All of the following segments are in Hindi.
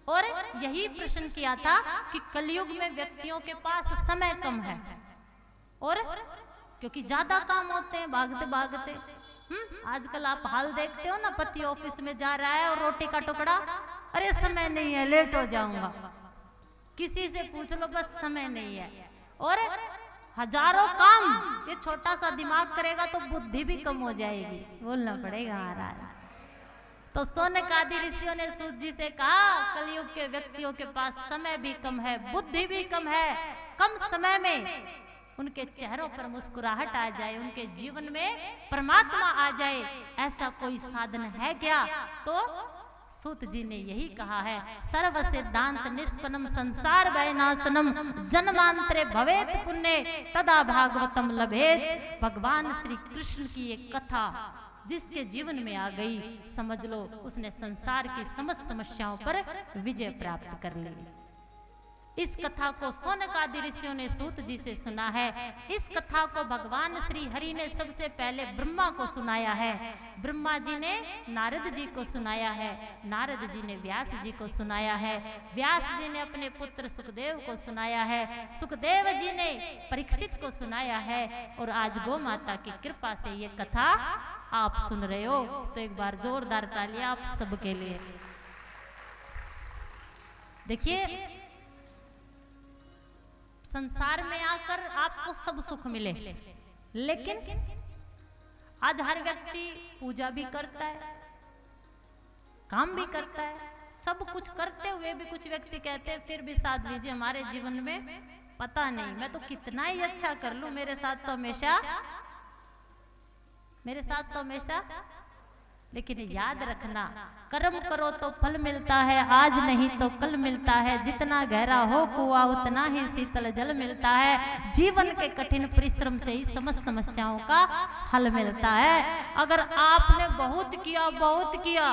और यही प्रश्न किया था कि कलयुग में व्यक्तियों के पास समय कम है, और क्योंकि ज्यादा काम होते हैं भागते भागते। आजकल आप हाल देखते हो ना, पति ऑफिस में जा रहा है और रोटी का टुकड़ा, अरे समय नहीं है, लेट हो जाऊंगा। किसी से पूछ लो, बस समय नहीं है। और हजारों काम, ये छोटा सा दिमाग करेगा तो बुद्धि भी कम हो जाएगी, बोलना पड़ेगा महाराज। तो सोनकादि ऋषियों ने सूत जी से कहा, कलयुग के व्यक्तियों के पास समय भी कम है, बुद्धि भी कम है। कम समय में उनके चेहरों पर मुस्कुराहट आ जाए, उनके जीवन में परमात्मा आ जाए, ऐसा कोई साधन है क्या? तो सूत जी ने यही कहा है, सर्व सिद्धांत निष्पन्नम संसार वैनाशनम जन्मांतरे भवेत पुण्य तदा भागवतम लभेत। भगवान श्री कृष्ण की एक कथा जिसके जीवन में आ गई, समझ लो उसने संसार की समस्त समस्याओं पर विजय प्राप्त कर ली। इस कथा को सोनकादि ऋषियों ने सूत जी से सुना है। इस कथा को भगवान श्री हरि ने सबसे पहले ब्रह्मा को सुनाया है, ब्रह्मा जी ने नारद जी को सुनाया है, नारद जी ने व्यास जी को सुनाया है, व्यास जी ने अपने पुत्र सुखदेव को सुनाया है, सुखदेव जी ने परीक्षित को सुनाया है, और आज गौ माता की कृपा से ये कथा आप सुन रहे हो। तो एक बार जोरदार तालियां आप सबके लिए। देखिए, संसार में आकर आपको सब सुख मिले, लेकिन आज हर व्यक्ति पूजा भी करता है, काम भी करता है, सब कुछ करते हुए भी कुछ व्यक्ति कहते हैं फिर भी साथ लीजिए हमारे जीवन में पता नहीं, मैं तो कितना ही अच्छा कर लूं, मेरे साथ तो हमेशा। लेकिन याद रखना, कर्म करो तो फल मिलता है, आज नहीं तो कल मिलता है। जितना गहरा हो कुआं उतना ही शीतल जल मिलता है। जीवन के कठिन परिश्रम से ही समस्त समस्याओं का हल मिलता है। अगर आपने बहुत किया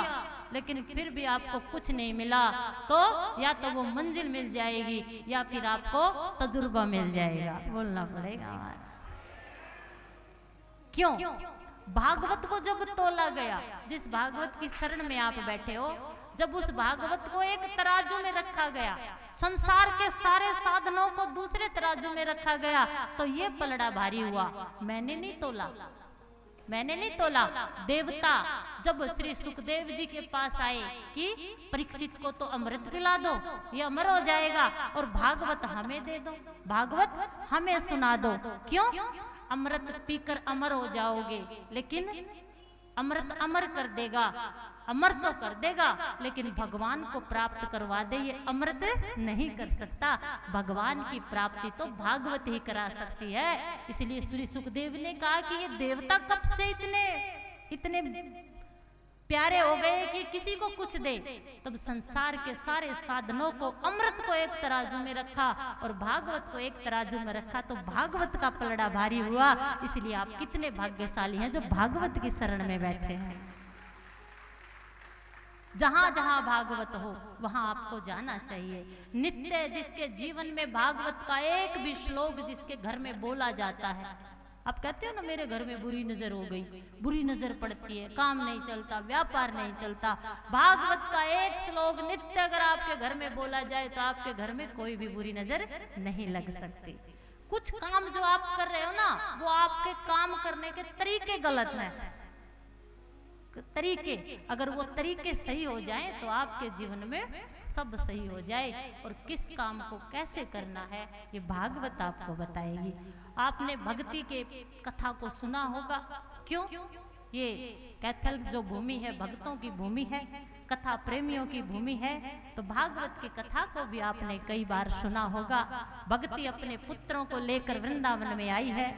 लेकिन फिर भी आपको कुछ नहीं मिला, तो या तो वो मंजिल मिल जाएगी या फिर आपको तजुर्बा मिल जाएगा, बोलना पड़ेगा। क्यों? भागवत को जब तोला गया, जिस भागवत की शरण में आप बैठे हो, जब उस भागवत को एक तराजू में रखा गया, संसार के सारे साधनों को दूसरे तराजू में रखा गया, तो ये पलड़ा भारी हुआ। मैंने नहीं तोला। देवता जब श्री सुखदेव जी के पास आए कि परीक्षित को तो अमृत पिला दो, ये अमर हो जाएगा, और भागवत हमें दे दो, भागवत हमें सुना दो। क्यों? अमृत पीकर अमर हो जाओगे, लेकिन अमृत अमर कर देगा, अमर तो कर देगा, लेकिन भगवान को प्राप्त करवा दे ये अमृत नहीं कर सकता। भगवान की प्राप्ति तो भागवत ही करा सकती है। इसलिए श्री सुखदेव ने कहा कि ये देवता कब से इतने प्यारे हो गए कि किसी को कुछ दे। तब संसार के सारे साधनों को, अमृत को एक तराजू में रखा और भागवत को एक तराजू में रखा, तो भागवत का पलड़ा भारी हुआ। इसलिए आप कितने भाग्यशाली हैं जो भागवत की शरण में बैठे हैं। जहां जहां भागवत हो वहां आपको जाना चाहिए। नित्य जिसके जीवन में भागवत का एक भी श्लोक जिसके घर में बोला जाता है, आप कहते हो ना मेरे घर में बुरी नजर हो गई, बुरी नजर पड़ती है, काम नहीं चलता, व्यापार नहीं चलता, भागवत का एक श्लोक नित्य अगर आपके घर में बोला जाए तो आपके घर में कोई भी बुरी नजर नहीं लग सकती। कुछ काम जो आप कर रहे हो ना, वो आपके काम करने के तरीके गलत हैं। तरीके, अगर वो तरीके सही हो जाए तो आपके जीवन में सब सही हो जाए। और किस काम को कैसे करना है ये भागवत आपको बताएगी। आपने भक्ति के कथा को सुना होगा। क्यों? ये कैथल जो भूमि है भक्तों की भूमि है, कथा प्रेमियों की भूमि है। तो भागवत की कथा को भी आपने कई बार सुना होगा। भक्ति अपने पुत्रों को लेकर वृंदावन में आई है।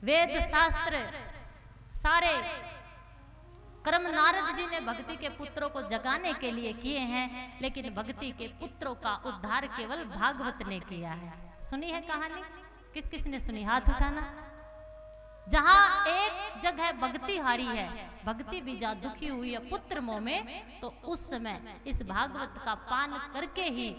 वेद शास्त्र सारे कर्म नारद जी ने भक्ति के पुत्रों को जगाने के लिए किए हैं, लेकिन भक्ति के पुत्रों का उद्धार केवल भागवत ने किया है। सुनी है कहानी? किस किस ने सुनी? हाथ उठाना। जहां एक जगह भक्ति हारी है, भक्ति भी जहां दुखी हुई है पुत्र मोह में, तो उस समय इस भागवत का पान करके ही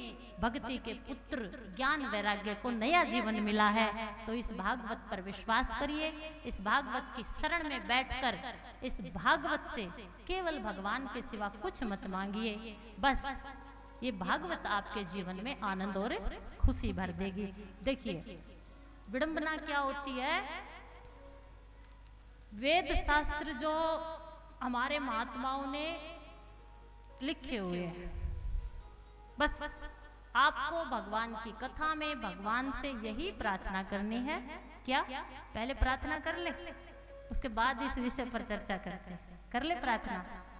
भक्ति के पुत्र ज्ञान वैराग्य को नया जीवन मिला है। तो इस भागवत पर विश्वास करिए, इस भागवत की शरण में बैठकर इस भागवत से केवल भगवान के सिवा कुछ मत मांगिए। बस ये भागवत आपके जीवन में आनंद और खुशी भर देगी। देखिए विडंबना क्या होती है, वेद शास्त्र जो हमारे महात्माओं ने लिखे हुए हैं, बस आपको भगवान की कथा में भगवान से यही प्रार्थना करनी है। क्या पहले प्रार्थना कर ले, उसके बाद इस विषय पर चर्चा करते हैं। कर ले प्रार्थना।